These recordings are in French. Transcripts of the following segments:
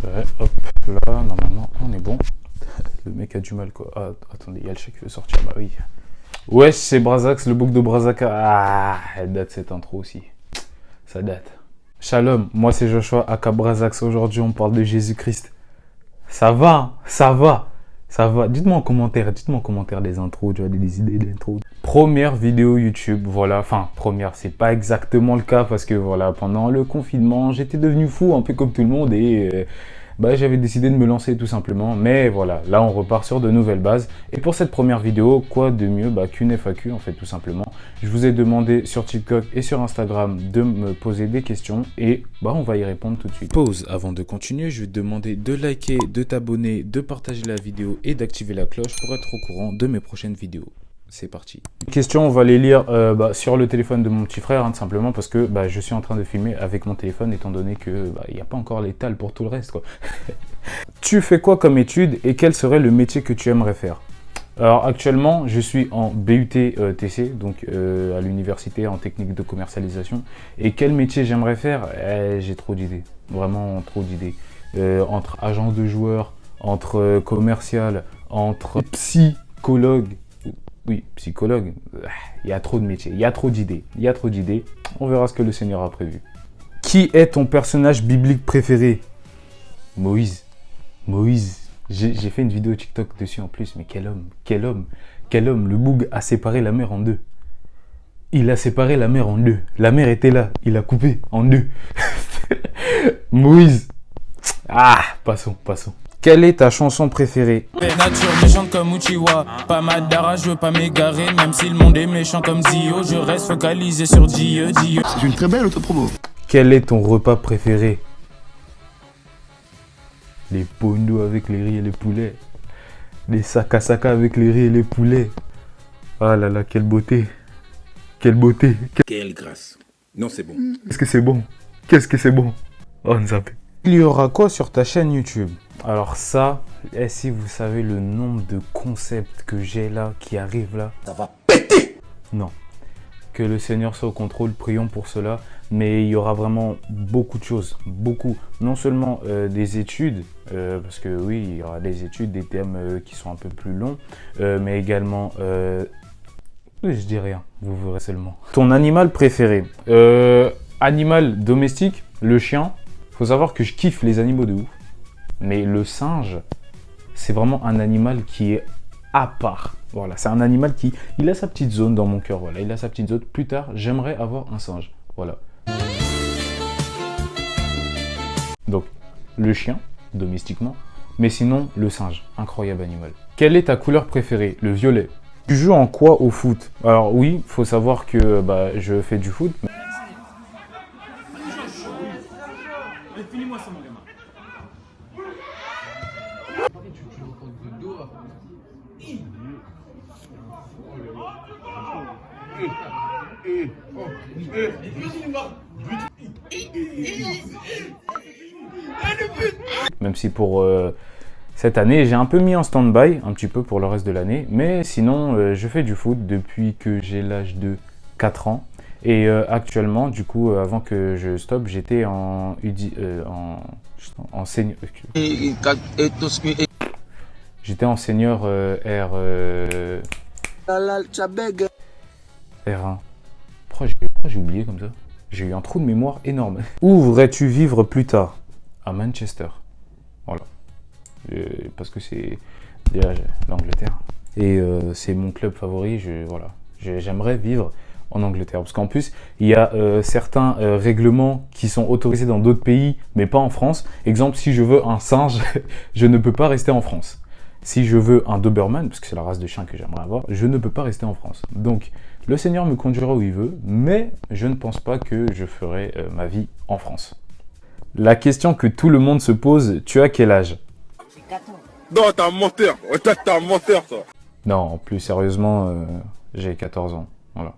Ouais, hop, là, normalement, on est bon. Le mec a du mal, quoi. Ah, attendez, il y a le chat qui veut sortir, bah oui. Wesh, c'est Brazax, le bouc de Brazaka. Ah, elle date cette intro aussi. Ça date. Shalom, moi c'est Joshua, aka Brazax. Aujourd'hui, on parle de Jésus-Christ. Ça va, ça va, ça va. Dites-moi en commentaire des intros, tu vois, des idées d'intro. Première vidéo YouTube, voilà. Enfin, première, c'est pas exactement le cas parce que voilà, pendant le confinement, j'étais devenu fou, un peu comme tout le monde et j'avais décidé de me lancer tout simplement. Mais voilà, là on repart sur de nouvelles bases. Et pour cette première vidéo, quoi de mieux qu'une FAQ en fait, tout simplement. Je vous ai demandé sur TikTok et sur Instagram de me poser des questions et on va y répondre tout de suite. Pause, avant de continuer, je vais te demander de liker, de t'abonner, de partager la vidéo et d'activer la cloche pour être au courant de mes prochaines vidéos. C'est parti. Les questions, on va les lire sur le téléphone de mon petit frère, tout simplement parce que je suis en train de filmer avec mon téléphone, étant donné que il n'y a pas encore l'étal pour tout le reste, quoi. Tu fais quoi comme étude et quel serait le métier que tu aimerais faire? Alors actuellement, je suis en BUT TC, donc à l'université en technique de commercialisation. Et quel métier j'aimerais faire? J'ai trop d'idées, vraiment trop d'idées. Entre agent de joueur, entre commercial, entre psychologue. Oui, psychologue, il y a trop de métiers, il y a trop d'idées, On verra ce que le Seigneur a prévu. Qui est ton personnage biblique préféré? Moïse. Moïse. J'ai fait une vidéo TikTok dessus en plus, mais quel homme, quel homme, quel homme. Le boug a séparé la mer en deux. Il a séparé la mer en deux. La mer était là, il a coupé en deux. Moïse. Ah, passons. Quelle est ta chanson préférée? Nature méchante comme Uchiwa. Pas mal d'ara, je veux pas m'égarer. Même si le monde est méchant comme Zio, je reste focalisé sur Dieu. C'est une très belle autopromo. Quel est ton repas préféré? Les pondos avec les riz et les poulets. Les saka avec les riz et les poulets. Ah là là, quelle beauté. Quelle beauté. Quelle grâce. Non, c'est bon. Qu'est-ce que c'est bon. Qu'est-ce que c'est bon. Oh, Nzapé. Il y aura quoi sur ta chaîne YouTube? Alors ça, si vous savez le nombre de concepts que j'ai là, qui arrivent là. Ça va péter. Non. Que le Seigneur soit au contrôle, prions pour cela. Mais il y aura vraiment beaucoup de choses, beaucoup. Non seulement des études, parce que oui, il y aura des études, des thèmes qui sont un peu plus longs, mais également... je dis rien, vous verrez seulement. Ton animal préféré? Animal domestique, le chien. Faut savoir que je kiffe les animaux de ouf. Mais le singe, c'est vraiment un animal qui est à part. Voilà, c'est un animal qui... Il a sa petite zone dans mon cœur, voilà. Il a sa petite zone. Plus tard, j'aimerais avoir un singe. Voilà. Donc, le chien, domestiquement. Mais sinon, le singe. Incroyable animal. Quelle est ta couleur préférée? Le violet. Tu joues en quoi au foot? Alors oui, faut savoir que je fais du foot. Même si pour cette année, j'ai un peu mis en stand-by, un petit peu pour le reste de l'année. Mais sinon, je fais du foot depuis que j'ai l'âge de 4 ans. Et actuellement, du coup, avant que je stoppe, j'étais en senior. J'étais en senior R1. Pourquoi j'ai oublié comme ça? J'ai eu un trou de mémoire énorme. Où voudrais-tu vivre plus tard? À Manchester. Voilà. Parce que c'est déjà l'Angleterre. Et c'est mon club favori. J'aimerais vivre en Angleterre. Parce qu'en plus, il y a certains règlements qui sont autorisés dans d'autres pays, mais pas en France. Exemple, si je veux un singe, je ne peux pas rester en France. Si je veux un Doberman, parce que c'est la race de chien que j'aimerais avoir, je ne peux pas rester en France. Donc, le Seigneur me conduira où il veut, mais je ne pense pas que je ferai ma vie en France. La question que tout le monde se pose, tu as quel âge? J'ai 4 ans. Non, t'es un menteur. T'es un menteur, toi. Non, plus sérieusement, j'ai 14 ans. Voilà.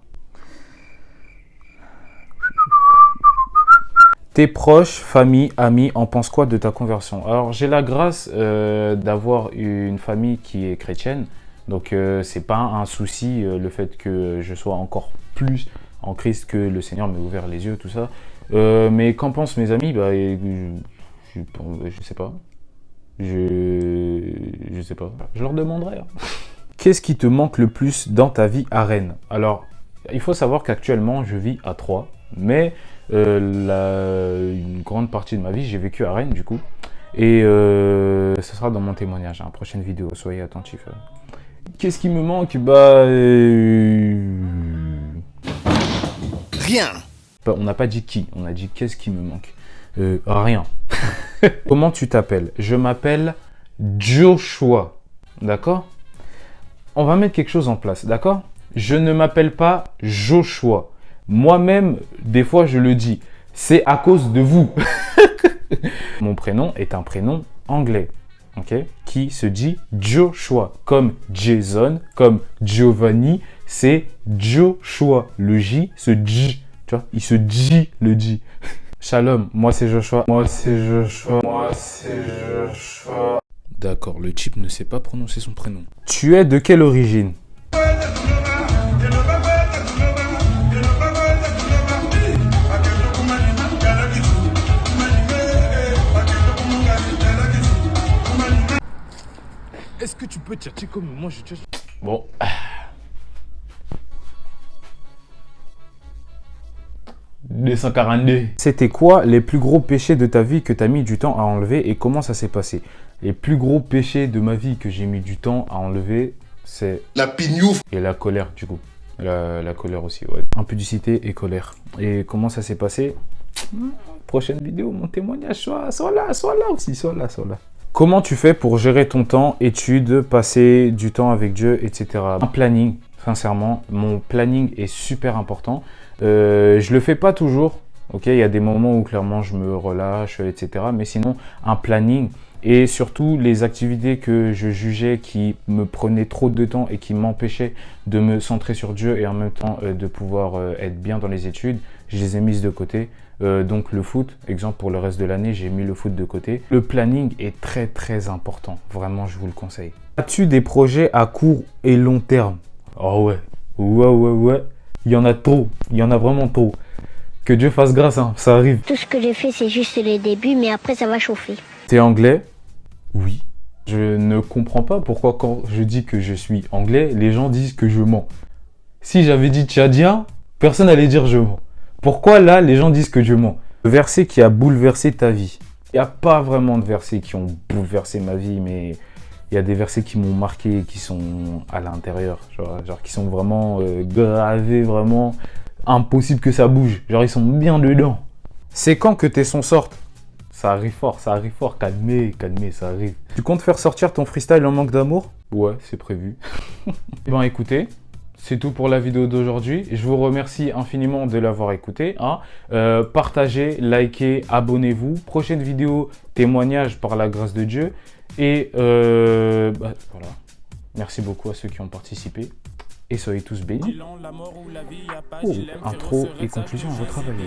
Tes proches, famille, amis, en pensent quoi de ta conversion? Alors, j'ai la grâce d'avoir une famille qui est chrétienne. Donc, c'est pas un souci le fait que je sois encore plus en Christ, que le Seigneur m'ait ouvert les yeux, tout ça. Mais qu'en pensent mes amis? Je sais pas. Je sais pas. Je leur demanderai. Hein. Qu'est-ce qui te manque le plus dans ta vie à Rennes? Alors, il faut savoir qu'actuellement, je vis à Troyes, mais une grande partie de ma vie, j'ai vécu à Rennes, du coup. Et ce sera dans mon témoignage, hein, prochaine vidéo, soyez attentifs. Qu'est-ce qui me manque? Rien. On n'a pas dit qui, on a dit qu'est-ce qui me manque. Rien. Comment tu t'appelles? Je m'appelle Joshua, d'accord? On va mettre quelque chose en place, d'accord? Je ne m'appelle pas Joshua. Moi-même, des fois, je le dis. C'est à cause de vous. Mon prénom est un prénom anglais, ok? Qui se dit Joshua. Comme Jason, comme Giovanni, c'est Joshua. Le J, ce J, tu vois? Il se dit le J. Shalom, moi c'est Joshua. Moi c'est Joshua. Moi c'est Joshua. D'accord, le type ne sait pas prononcer son prénom. Tu es de quelle origine? Est-ce que tu peux tchatcher comme moi je tchatche? Bon. Les 142. C'était quoi les plus gros péchés de ta vie que tu as mis du temps à enlever et comment ça s'est passé? Les plus gros péchés de ma vie que j'ai mis du temps à enlever, c'est La pignouf. et la colère du coup. La colère aussi, ouais. Impudicité et colère. Et comment ça s'est passé? Prochaine vidéo, mon témoignage, sois là aussi, sois là. Comment tu fais pour gérer ton temps, études, passer du temps avec Dieu, etc. Un planning, sincèrement, mon planning est super important. Je le fais pas toujours, ok? Il y a des moments où clairement je me relâche, etc. Mais sinon, un planning et surtout les activités que je jugeais qui me prenaient trop de temps et qui m'empêchaient de me centrer sur Dieu et en même temps de pouvoir être bien dans les études, je les ai mises de côté. Donc le foot, exemple pour le reste de l'année, j'ai mis le foot de côté. Le planning est très très important, vraiment je vous le conseille. As-tu des projets à court et long terme? Oh ouais, ouais. Il y en a trop, il y en a vraiment trop. Que Dieu fasse grâce, hein, ça arrive. Tout ce que j'ai fait, c'est juste les débuts, mais après, ça va chauffer. T'es anglais? Oui. Je ne comprends pas pourquoi quand je dis que je suis anglais, les gens disent que je mens. Si j'avais dit tchadien, personne n'allait dire je mens. Pourquoi là, les gens disent que je mens? Le verset qui a bouleversé ta vie. Il n'y a pas vraiment de versets qui ont bouleversé ma vie, mais il y a des versets qui m'ont marqué, qui sont à l'intérieur. Genre qui sont vraiment gravés, vraiment impossible que ça bouge. Genre ils sont bien dedans. C'est quand que tes sons sortent? Ça arrive fort, calmez, ça arrive. Tu comptes faire sortir ton freestyle en manque d'amour? Ouais, c'est prévu. Bon, écoutez, c'est tout pour la vidéo d'aujourd'hui. Je vous remercie infiniment de l'avoir écouté. Hein. Partagez, likez, abonnez-vous. Prochaine vidéo, témoignage par la grâce de Dieu. Et voilà. Merci beaucoup à ceux qui ont participé. Et soyez tous bénis. Oh, intro et conclusion retravaillées.